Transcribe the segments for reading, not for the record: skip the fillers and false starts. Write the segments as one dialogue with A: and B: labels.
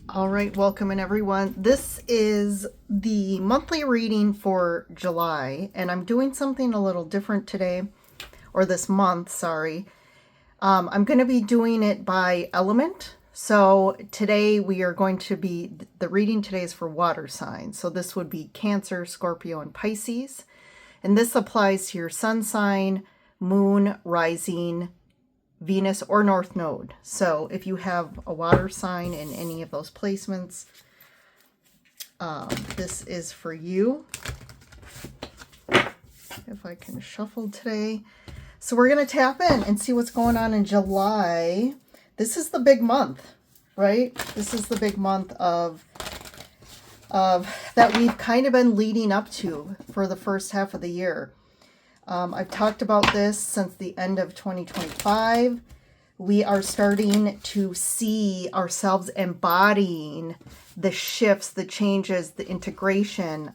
A: All right, welcome in everyone. This is the monthly reading for July, and I'm doing something a little different today, or this month, sorry. I'm going to be doing it by element. So today we are going to be, the reading today is for water signs. So this would be Cancer, Scorpio, and Pisces. And this applies to your sun sign, moon, rising, Venus, or North Node. So if you have a water sign in any of those placements, this is for you. If I can shuffle today. So we're going to tap in and see what's going on in July. This is the big month, right? This is the big month of that we've kind of been leading up to for the first half of the year. I've talked about this since the end of 2025. We are starting to see ourselves embodying the shifts, the changes, the integration,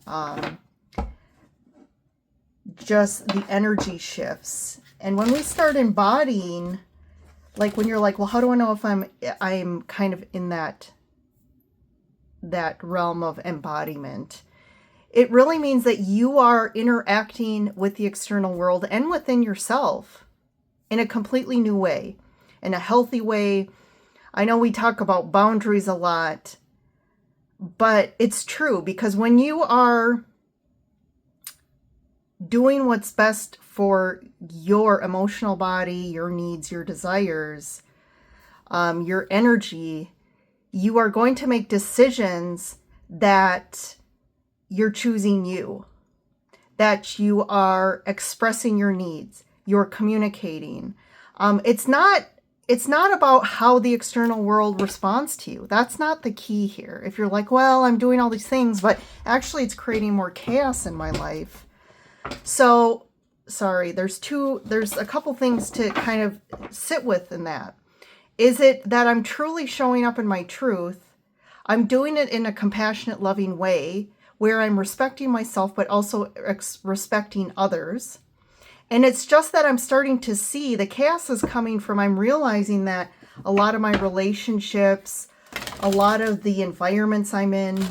A: just the energy shifts. And when we start embodying, like when you're like, well, how do I know if I'm kind of in that realm of embodiment? It really means that you are interacting with the external world and within yourself in a completely new way, in a healthy way. I know we talk about boundaries a lot, but it's true, because when you are doing what's best for your emotional body, your needs, your desires, your energy, you are going to make decisions that you're choosing you, that you are expressing your needs, you're communicating. It's not about how the external world responds to you. That's not the key here. If you're like, well, I'm doing all these things, but actually it's creating more chaos in my life. So, sorry, there's a couple things to kind of sit with in that. Is it that I'm truly showing up in my truth? I'm doing it in a compassionate, loving way where I'm respecting myself, but also respecting others. And it's just that I'm starting to see the chaos is coming from, I'm realizing that a lot of my relationships, a lot of the environments I'm in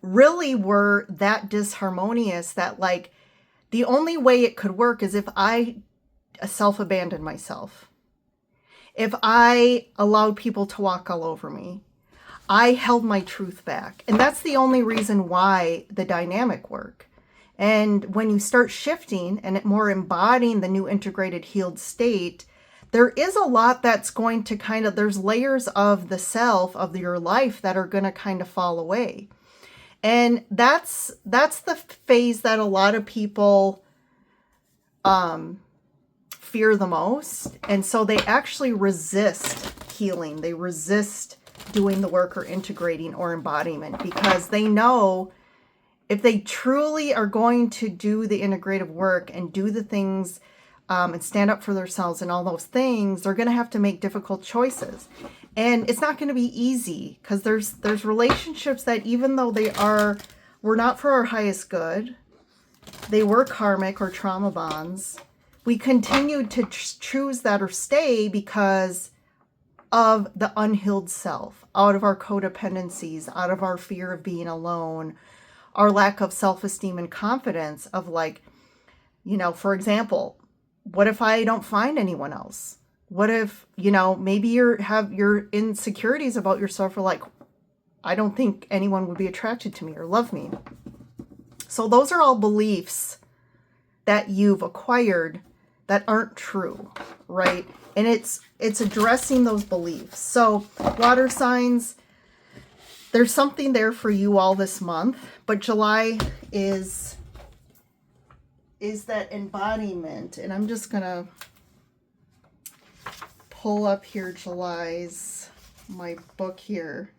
A: really were that disharmonious that, like, the only way it could work is if I self-abandoned myself. If I allowed people to walk all over me. I held my truth back. And that's the only reason why the dynamic worked. And when you start shifting and more embodying the new integrated healed state, there is a lot that's going to kind of, there's layers of the self of your life that are going to kind of fall away. And that's the phase that a lot of people fear the most. And so they actually resist healing. They resist doing the work or integrating or embodiment, because they know if they truly are going to do the integrative work and do the things and stand up for themselves and all those things, they're going to have to make difficult choices. And it's not going to be easy, because there's relationships that, even though were not for our highest good, they were karmic or trauma bonds, we continued to choose that or stay because of the unhealed self, out of our codependencies, out of our fear of being alone, our lack of self-esteem and confidence of, like, for example, what if I don't find anyone else? What if, maybe your insecurities about yourself are like, I don't think anyone would be attracted to me or love me. So those are all beliefs that you've acquired that aren't true, right? And it's addressing those beliefs. So water signs, there's something there for you all this month, but July is that embodiment. And I'm just going to pull up here my book here.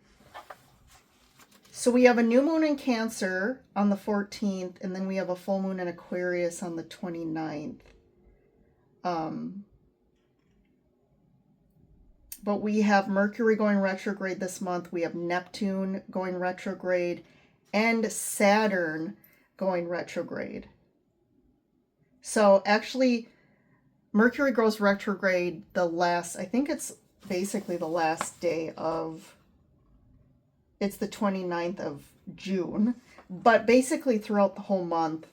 A: So we have a new moon in Cancer on the 14th, and then we have a full moon in Aquarius on the 29th. But we have Mercury going retrograde this month. We have Neptune going retrograde and Saturn going retrograde. So actually, Mercury goes retrograde I think it's basically the last day of it's the 29th of June. But basically throughout the whole month,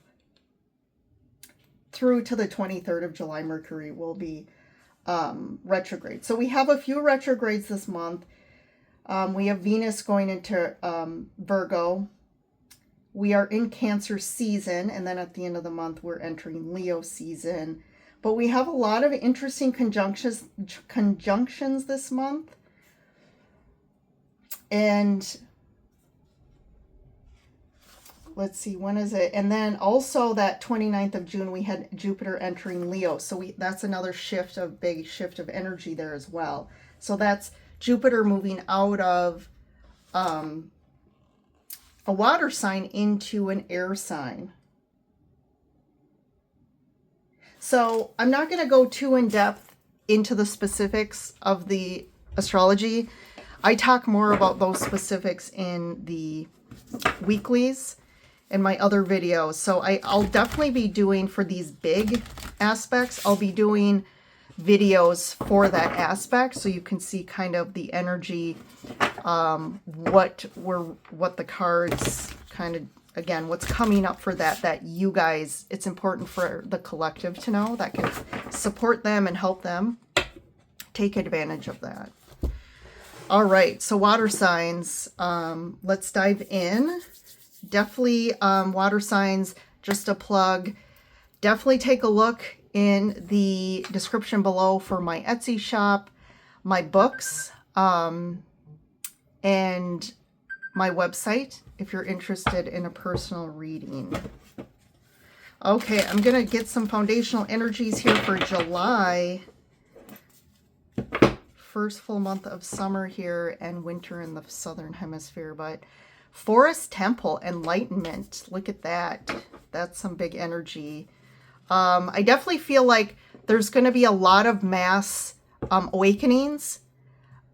A: through to the 23rd of July, Mercury will be retrograde. So we have a few retrogrades this month. We have Venus going into Virgo. We are in Cancer season, and then at the end of the month, we're entering Leo season. But we have a lot of interesting conjunctions this month. And let's see, when is it? And then also that 29th of June, we had Jupiter entering Leo. So that's another big shift of energy there as well. So that's Jupiter moving out of a water sign into an air sign. So I'm not going to go too in depth into the specifics of the astrology. I talk more about those specifics in the weeklies in my other videos. So I'll definitely be doing, for these big aspects, I'll be doing videos for that aspect, so you can see kind of the energy, what the cards kind of, again, what's coming up for that you guys, it's important for the collective to know, that can support them and help them take advantage of that. All right, so water signs, let's dive in. Definitely water signs, just a plug, definitely take a look in the description below for my Etsy shop, my books, and my website if you're interested in a personal reading. Okay, I'm going to get some foundational energies here for July. First full month of summer here and winter in the southern hemisphere, but Forest Temple, enlightenment. Look at that. That's some big energy. I definitely feel like there's going to be a lot of mass awakenings.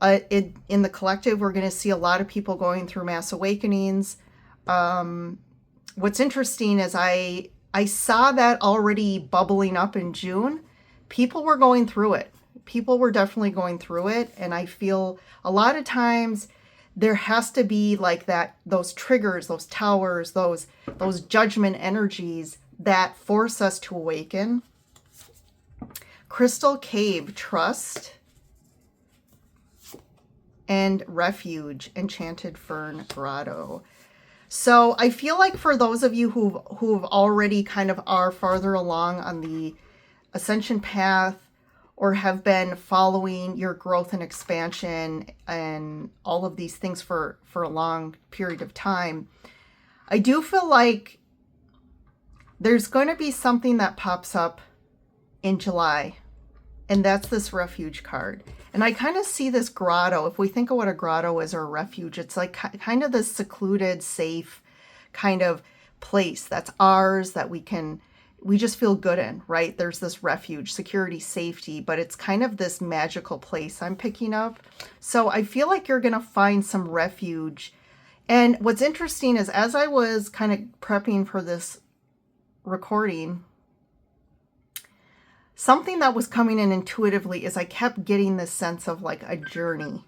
A: In the collective, we're going to see a lot of people going through mass awakenings. What's interesting is I saw that already bubbling up in June. People were going through it. People were definitely going through it. And I feel a lot of times there has to be like that, those triggers, those towers, those judgment energies that force us to awaken. Crystal Cave, trust. And refuge, enchanted fern grotto. So I feel like for those of you who've already kind of are farther along on the ascension path, or have been following your growth and expansion and all of these things for a long period of time, I do feel like there's going to be something that pops up in July, and that's this refuge card. And I kind of see this grotto. If we think of what a grotto is or a refuge, it's like kind of this secluded, safe kind of place that's ours, that we just feel good in, right? There's this refuge, security, safety, but it's kind of this magical place I'm picking up. So I feel like you're going to find some refuge. And what's interesting is, as I was kind of prepping for this recording, something that was coming in intuitively is I kept getting this sense of like a journey.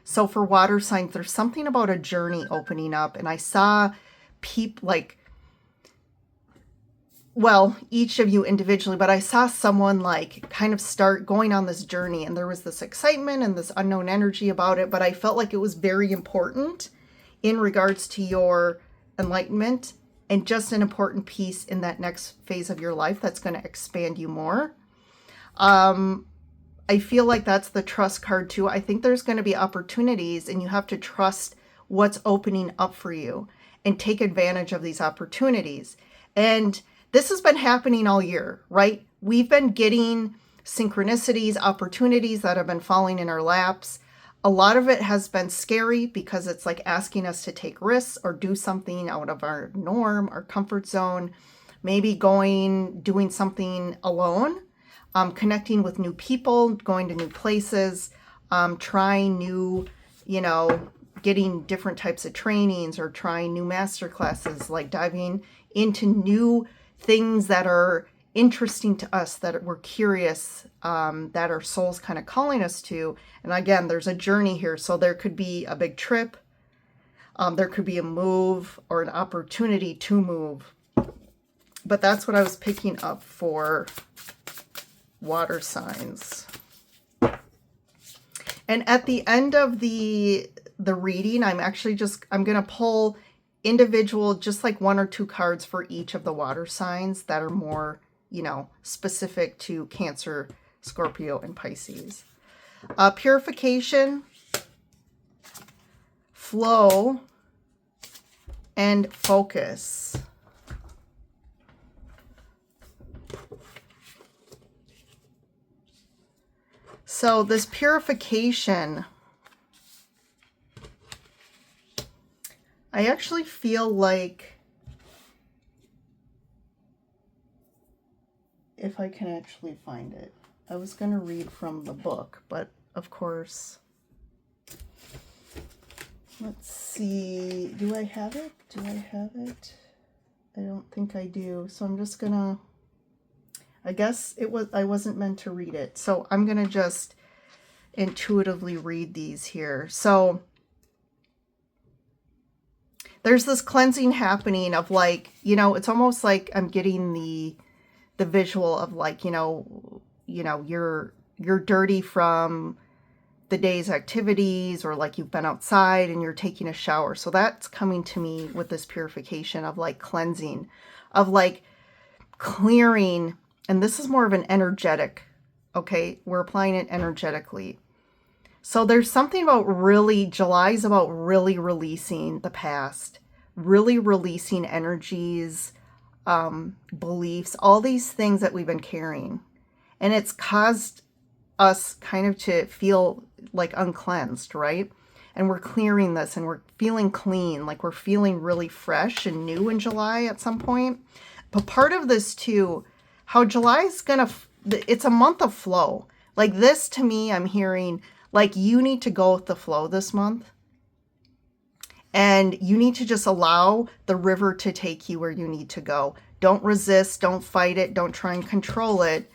A: So for water signs, there's something about a journey opening up. And I saw people like, well, each of you individually, but I saw someone like kind of start going on this journey, and there was this excitement and this unknown energy about it, but I felt like it was very important in regards to your enlightenment, and just an important piece in that next phase of your life that's going to expand you more. I feel like that's the trust card too. I think there's going to be opportunities, and you have to trust what's opening up for you and take advantage of these opportunities. And this has been happening all year, right? We've been getting synchronicities, opportunities that have been falling in our laps. A lot of it has been scary because it's like asking us to take risks or do something out of our norm, our comfort zone, maybe doing something alone, connecting with new people, going to new places, trying new, getting different types of trainings, or trying new master classes, like diving into new things that are interesting to us, that we're curious, that our soul's kind of calling us to. And again, there's a journey here. So there could be a big trip. There could be a move or an opportunity to move. But that's what I was picking up for water signs. And at the end of the reading, I'm going to pull individual, just like 1 or 2 cards for each of the water signs that are more, specific to Cancer, Scorpio, and Pisces. Purification, flow, and focus. So this purification, I actually feel like, if I can actually find it, I was going to read from the book, but of course, let's see, do I have it? I don't think I do, so I'm just going to, I guess I wasn't meant to read it, so I'm going to just intuitively read these here. So there's this cleansing happening of like, it's almost like I'm getting the visual of like, you're dirty from the day's activities, or like you've been outside and you're taking a shower. So that's coming to me with this purification of like cleansing, of like clearing. And this is more of an energetic, okay? We're applying it energetically. So there's something about July's about really releasing the past, really releasing energies, beliefs, all these things that we've been carrying. And it's caused us kind of to feel like uncleansed, right? And we're clearing this and we're feeling clean, like we're feeling really fresh and new in July at some point. But part of this too, how July's it's a month of flow. Like this to me, I'm hearing like you need to go with the flow this month. And you need to just allow the river to take you where you need to go. Don't resist, don't fight it, don't try and control it.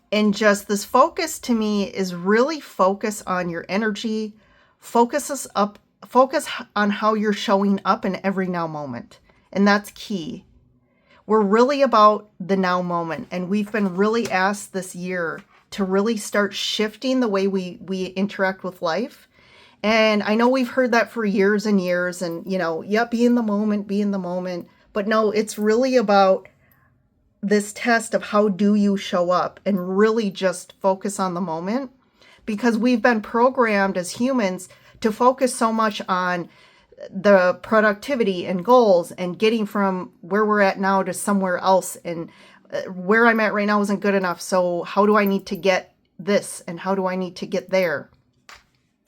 A: And just this focus to me is really focus on your energy, focus on how you're showing up in every now moment. And that's key. We're really about the now moment. And we've been really asked this year to really start shifting the way we interact with life. And I know we've heard that for years and years and, be in the moment. But no, it's really about this test of how do you show up and really just focus on the moment, because we've been programmed as humans to focus so much on the productivity and goals and getting from where we're at now to somewhere else. And where I'm at right now isn't good enough. So how do I need to get this? And how do I need to get there?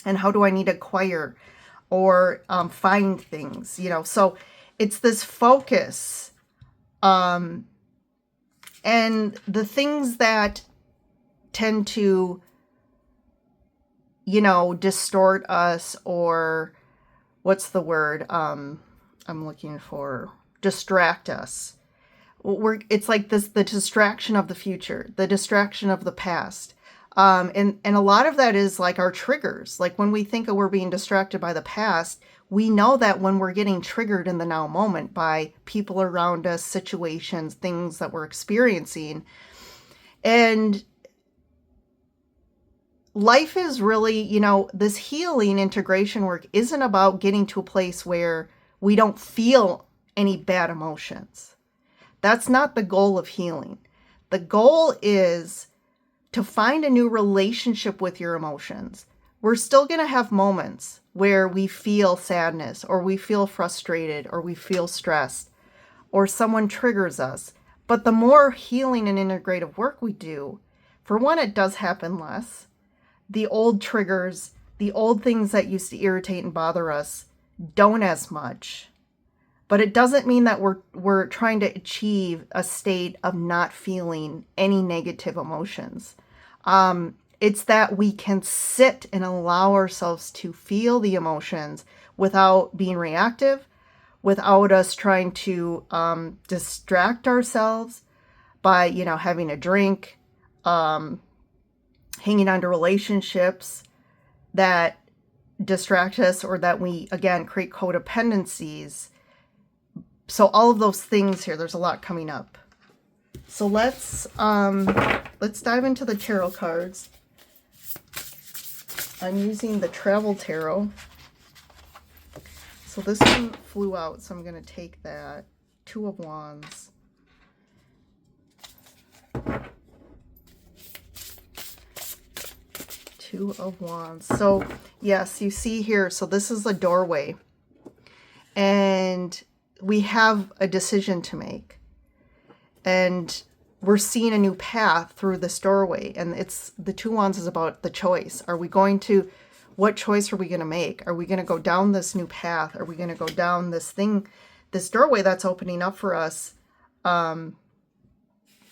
A: And how do I need to acquire or find things, So it's this focus. And the things that tend to, distort us, or what's the word I'm looking for? Distract us. It's like the distraction of the future, the distraction of the past. And a lot of that is like our triggers. Like when we think of we're being distracted by the past, we know that when we're getting triggered in the now moment by people around us, situations, things that we're experiencing. And life is really, this healing integration work isn't about getting to a place where we don't feel any bad emotions. That's not the goal of healing. The goal is to find a new relationship with your emotions. We're still going to have moments where we feel sadness, or we feel frustrated, or we feel stressed, or someone triggers us. But the more healing and integrative work we do, for one, it does happen less. The old triggers, the old things that used to irritate and bother us don't as much. But it doesn't mean that we're trying to achieve a state of not feeling any negative emotions. It's that we can sit and allow ourselves to feel the emotions without being reactive, without us trying to distract ourselves by, having a drink, hanging on to relationships that distract us, or that we, again, create codependencies. So all of those things here, there's a lot coming up. So let's dive into the tarot cards. I'm using the Travel Tarot. So this one flew out, so I'm going to take that. Two of Wands. Two of Wands. So yes, you see here, so this is a doorway. And we have a decision to make. And we're seeing a new path through this doorway. And it's the Two Wands is about the choice. Are we going to, what choice are we going to make? Are we going to go down this new path? Are we going to go down this thing, this doorway that's opening up for us? And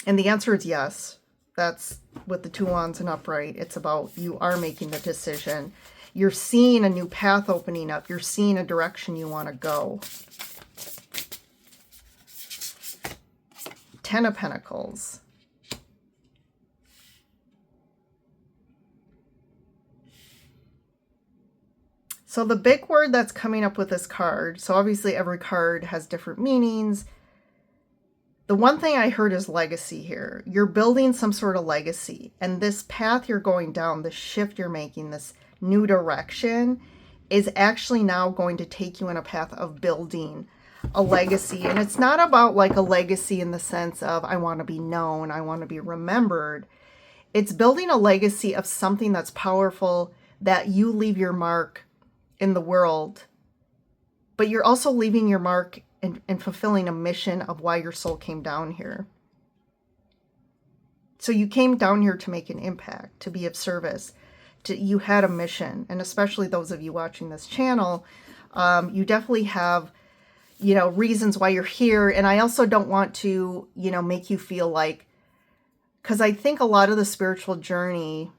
A: the answer is yes. That's with the Two Wands and upright. It's about you are making the decision. You're seeing a new path opening up. You're seeing a direction you want to go. Ten of Pentacles. So the big word that's coming up with this card, so obviously every card has different meanings. The one thing I heard is legacy here. You're building some sort of legacy. And this path you're going down, this shift you're making, this new direction is actually now going to take you in a path of building a legacy. And it's not about like a legacy in the sense of I want to be known, I want to be remembered. It's building a legacy of something that's powerful, that you leave your mark in the world, but you're also leaving your mark and fulfilling a mission of why your soul came down here. So you came down here to make an impact, to be of service. You had a mission, and especially those of you watching this channel, you definitely have, you know, reasons why you're here. And I also don't want to, you know, make you feel like, because I think a lot of the spiritual journey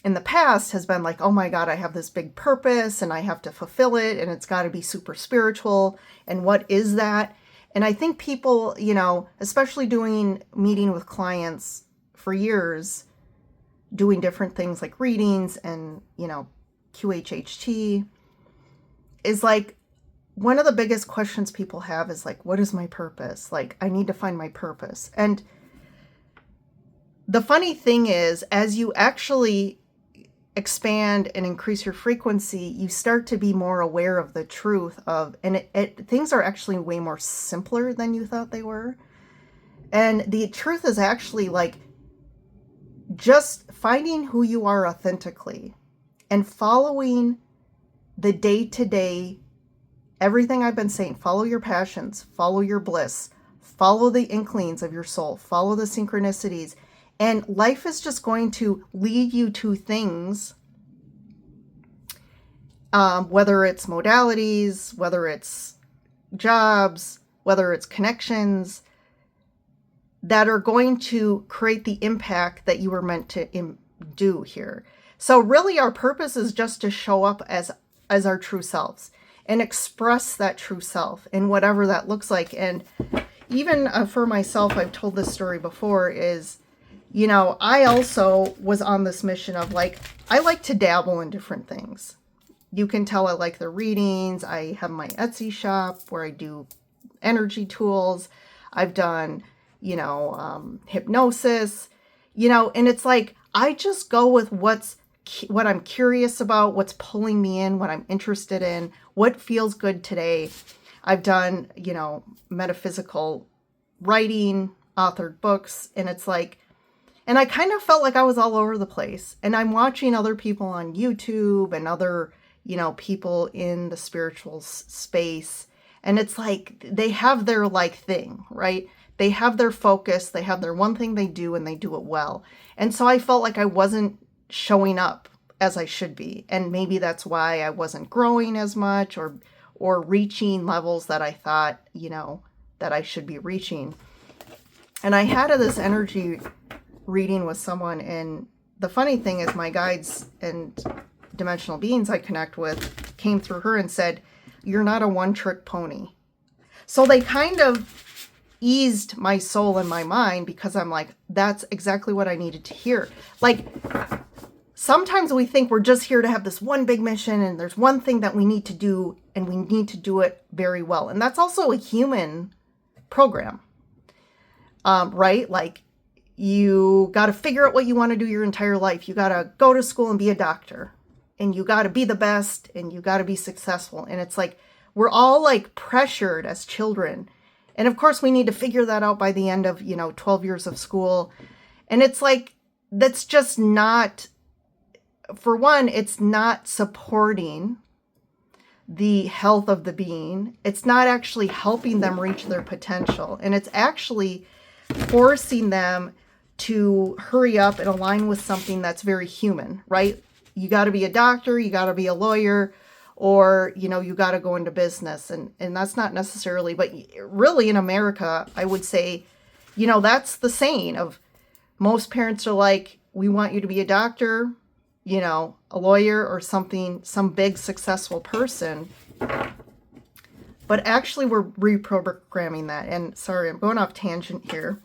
A: in the past has been like, oh my God, I have this big purpose and I have to fulfill it and it's got to be super spiritual. And what is that? And I think people, you know, especially meeting with clients for years, doing different things like readings and, you know, QHHT, is like, one of the biggest questions people have is like, what is my purpose? Like, I need to find my purpose. And the funny thing is, as you actually expand and increase your frequency, you start to be more aware of the truth of, and things are actually way more simpler than you thought they were. And the truth is actually like just finding who you are authentically and following the day-to-day, everything I've been saying. Follow your passions, follow your bliss, follow the inklings of your soul, follow the synchronicities. And life is just going to lead you to things, whether it's modalities, whether it's jobs, whether it's connections, that are going to create the impact that you were meant to do here. So really our purpose is just to show up as our true selves and express that true self in whatever that looks like. And even for myself, I've told this story before, is, you know, I also was on this mission of like, I like to dabble in different things. You can tell I like the readings. I have my Etsy shop where I do energy tools. I've done, you know, hypnosis, you know, and it's like, I just go with what I'm curious about, what's pulling me in, what I'm interested in, what feels good today. I've done, you know, metaphysical writing, authored books, and it's like, and I kind of felt like I was all over the place. And I'm watching other people on YouTube and other, you know, people in the spiritual space. And it's like, they have their like thing, right? They have their focus. They have their one thing they do and they do it well. And so I felt like I wasn't showing up as I should be. And maybe that's why I wasn't growing as much or reaching levels that I thought, you know, that I should be reaching. And I had this energy reading with someone, and the funny thing is my guides and dimensional beings I connect with came through her and said, you're not a one-trick pony. So they kind of eased my soul and my mind, because I'm like, that's exactly what I needed to hear. Like, sometimes we think we're just here to have this one big mission and there's one thing that we need to do and we need to do it very well. And that's also a human program, right? Like, you got to figure out what you want to do your entire life. You got to go to school and be a doctor, and you got to be the best, and you got to be successful. And it's like, we're all like pressured as children. And of course we need to figure that out by the end of, 12 years of school. And it's like, that's just not, for one, it's not supporting the health of the being. It's not actually helping them reach their potential. And it's actually forcing them to hurry up and align with something that's very human, right? You got to be a doctor, you got to be a lawyer, or, you got to go into business. And that's not necessarily, but really in America, I would say, that's the saying of most parents are like, we want you to be a doctor, a lawyer or something, some big successful person. But actually we're reprogramming that. And sorry, I'm going off tangent here.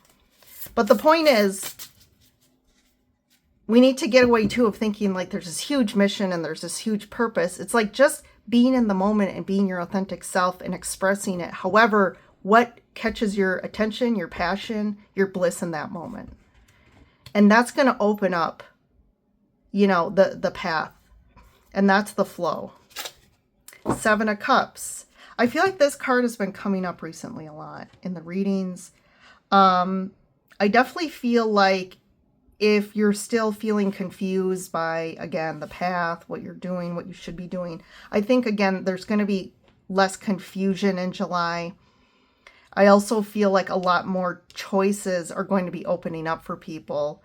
A: But the point is, we need to get away too of thinking like there's this huge mission and there's this huge purpose. It's like just being in the moment and being your authentic self and expressing it. However, what catches your attention, your passion, your bliss in that moment. And that's going to open up, the path. And that's the flow. 7 of Cups. I feel like this card has been coming up recently a lot in the readings. I definitely feel like if you're still feeling confused by, again, the path, what you're doing, what you should be doing, I think, again, there's going to be less confusion in July. I also feel like a lot more choices are going to be opening up for people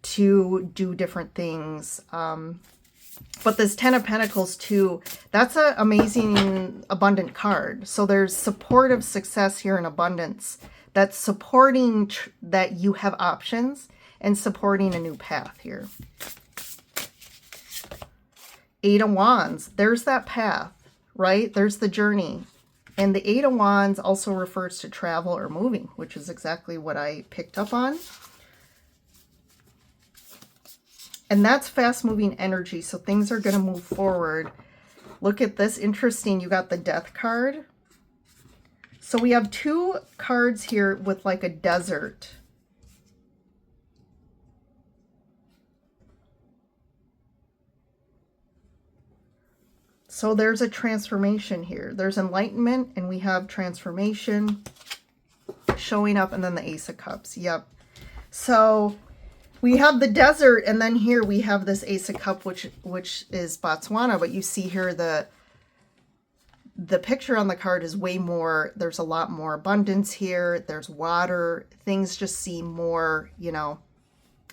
A: to do different things. But this 10 of Pentacles too, that's an amazing abundant card. So there's supportive success here in abundance. That's supporting that you have options and supporting a new path here. 8 of Wands, there's that path, right? There's the journey. And the 8 of Wands also refers to travel or moving, which is exactly what I picked up on. And that's fast moving energy. So things are going to move forward. Look at this. Interesting. You got the Death card. So we have 2 cards here with like a desert. So there's a transformation here. There's enlightenment and we have transformation showing up, and then the Ace of Cups. Yep. So we have the desert, and then here we have this Ace of Cups, which is Botswana. But you see here the picture on the card is way more, there's a lot more abundance here. There's water. Things just seem more,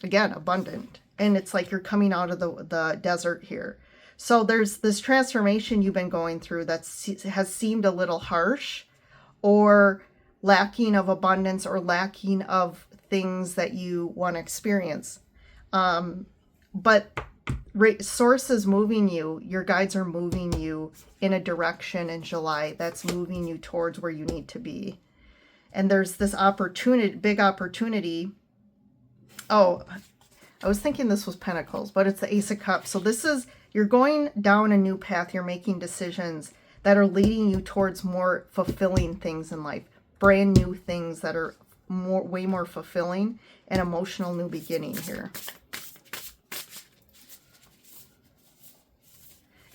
A: again, abundant. And it's like you're coming out of the desert here. So there's this transformation you've been going through that has seemed a little harsh or lacking of abundance or lacking of things that you want to experience. But Source is moving you, your guides are moving you in a direction in July that's moving you towards where you need to be. And there's this opportunity, big opportunity. Oh, I was thinking this was Pentacles, but it's the Ace of Cups. So this is, you're going down a new path. You're making decisions that are leading you towards more fulfilling things in life. Brand new things that are way more fulfilling, and emotional new beginning here.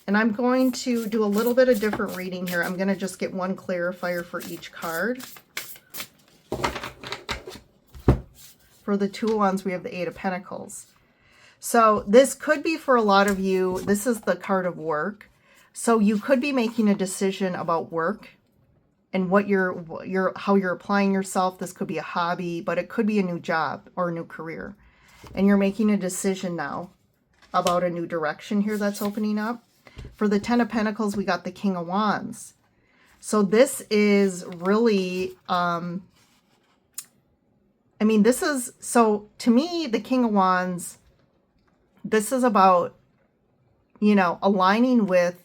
A: And I'm going to do a little bit of different reading here. I'm going to just get one clarifier for each card. For the 2 of Wands, we have the 8 of Pentacles. So this could be for a lot of you, this is the card of work. So you could be making a decision about work and what how you're applying yourself. This could be a hobby, but it could be a new job or a new career. And you're making a decision now about a new direction here that's opening up. For the 10 of Pentacles, we got the King of Wands. So this is really, this is, so to me, the King of Wands, this is about, aligning with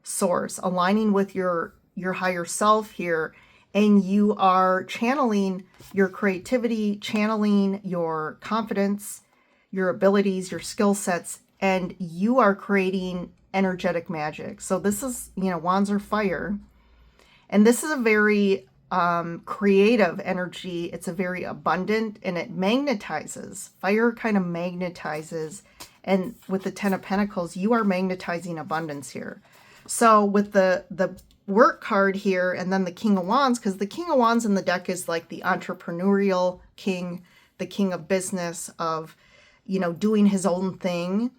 A: Source, aligning with your higher self here, and you are channeling your creativity, channeling your confidence, your abilities, your skill sets and you are creating energetic magic. So this is, wands are fire. And this is a very creative energy. It's a very abundant, and it magnetizes. Fire kind of magnetizes. And with the Ten of Pentacles, you are magnetizing abundance here. So with the work card here, and then the King of Wands, because the King of Wands in the deck is like the entrepreneurial king, the king of business, of, doing his own thing.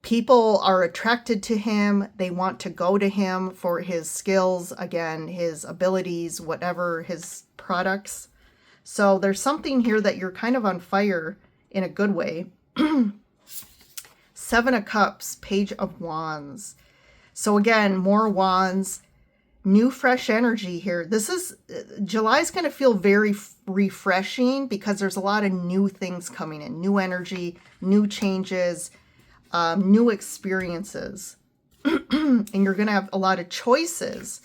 A: People are attracted to him. They want to go to him for his skills, again, his abilities, whatever, his products. So there's something here that you're kind of on fire in a good way. Seven of Cups, Page of Wands. So again, more wands, new fresh energy here. July's going to feel very refreshing because there's a lot of new things coming in, new energy, new changes, new experiences. And you're going to have a lot of choices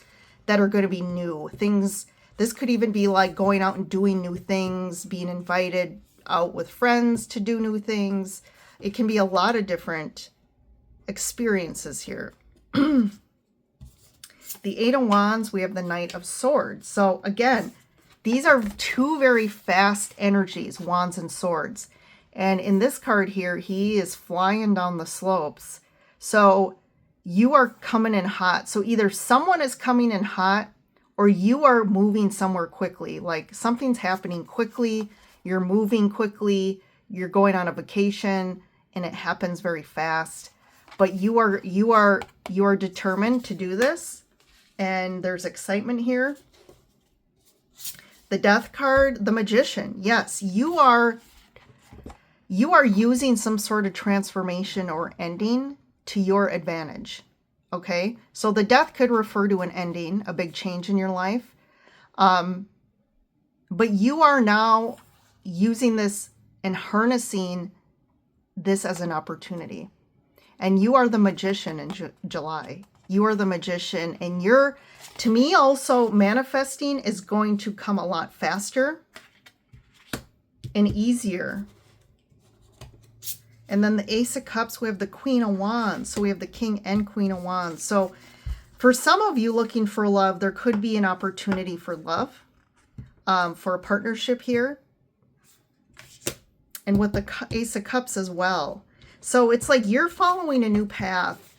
A: that are going to be new things. This could even be like going out and doing new things, being invited out with friends to do new things. It can be a lot of different experiences here. The Eight of Wands, we have the Knight of Swords. So again, these are two very fast energies, Wands and Swords. And in this card here, he is flying down the slopes. So you are coming in hot. So either someone is coming in hot or you are moving somewhere quickly. Like something's happening quickly. You're moving quickly. You're going on a vacation and it happens very fast. But you are determined to do this. And there's excitement here. The Death card, the Magician. Yes, you are using some sort of transformation or ending to your advantage. Okay? So the Death could refer to an ending, a big change in your life. But you are now using this and harnessing this as an opportunity. And you are the Magician in July. You are the Magician, and to me also, manifesting is going to come a lot faster and easier. And then the Ace of Cups, we have the Queen of Wands. So we have the King and Queen of Wands. So for some of you looking for love, there could be an opportunity for love, for a partnership here. And with the Ace of Cups as well. So it's like you're following a new path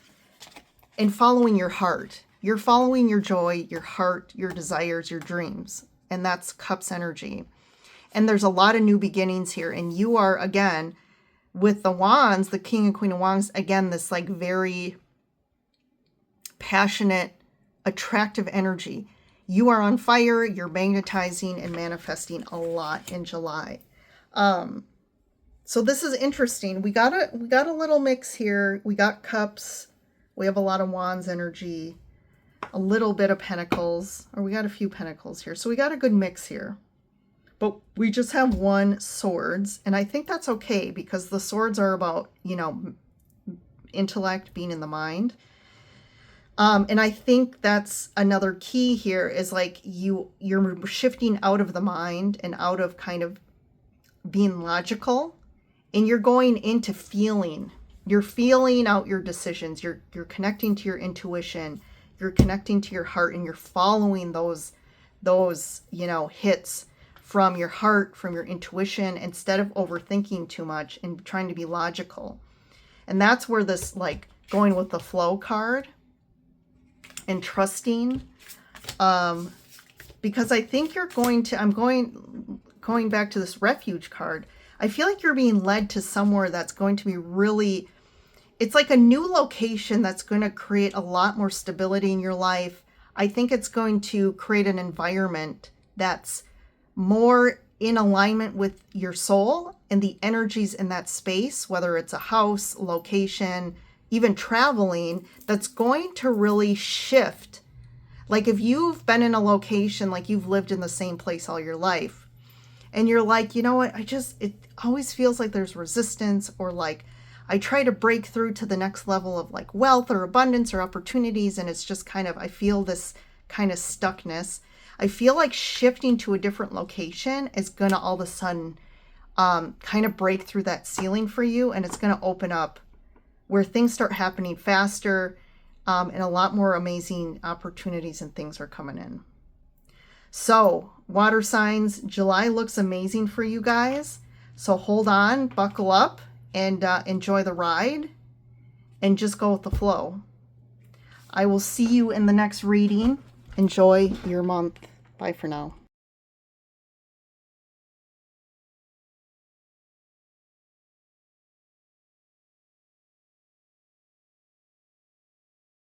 A: and following your heart. You're following your joy, your heart, your desires, your dreams. And that's Cups energy. And there's a lot of new beginnings here. And you are, again, with the Wands, the King and Queen of Wands, again, this like very passionate, attractive energy. You are on fire. You're magnetizing and manifesting a lot in July. So this is interesting. We got a little mix here. We got Cups. We have a lot of Wands energy, a little bit of Pentacles, or we got a few Pentacles here. So we got a good mix here. But we just have one Swords, and I think that's okay because the Swords are about, intellect, being in the mind. And I think that's another key here is like you're shifting out of the mind and out of kind of being logical, and you're going into feeling. You're feeling out your decisions. You're connecting to your intuition. You're connecting to your heart, and you're following those hits from your heart, from your intuition, instead of overthinking too much and trying to be logical. And that's where this like going with the flow card and trusting, because I think you're going to, I'm going back to this Refuge card. I feel like you're being led to somewhere that's going to be really, it's like a new location that's going to create a lot more stability in your life. I think it's going to create an environment that's more in alignment with your soul and the energies in that space, whether it's a house, location, even traveling, that's going to really shift. Like if you've been in a location, like you've lived in the same place all your life, and you're like, you know what, it always feels like there's resistance, or like I try to break through to the next level of like wealth or abundance or opportunities, and it's just kind of, I feel this kind of stuckness. I feel like shifting to a different location is going to all of a sudden kind of break through that ceiling for you, and it's going to open up where things start happening faster, and a lot more amazing opportunities and things are coming in. So, water signs, July looks amazing for you guys. So hold on, buckle up, and enjoy the ride, and just go with the flow. I will see you in the next reading. Enjoy your month. Bye for now.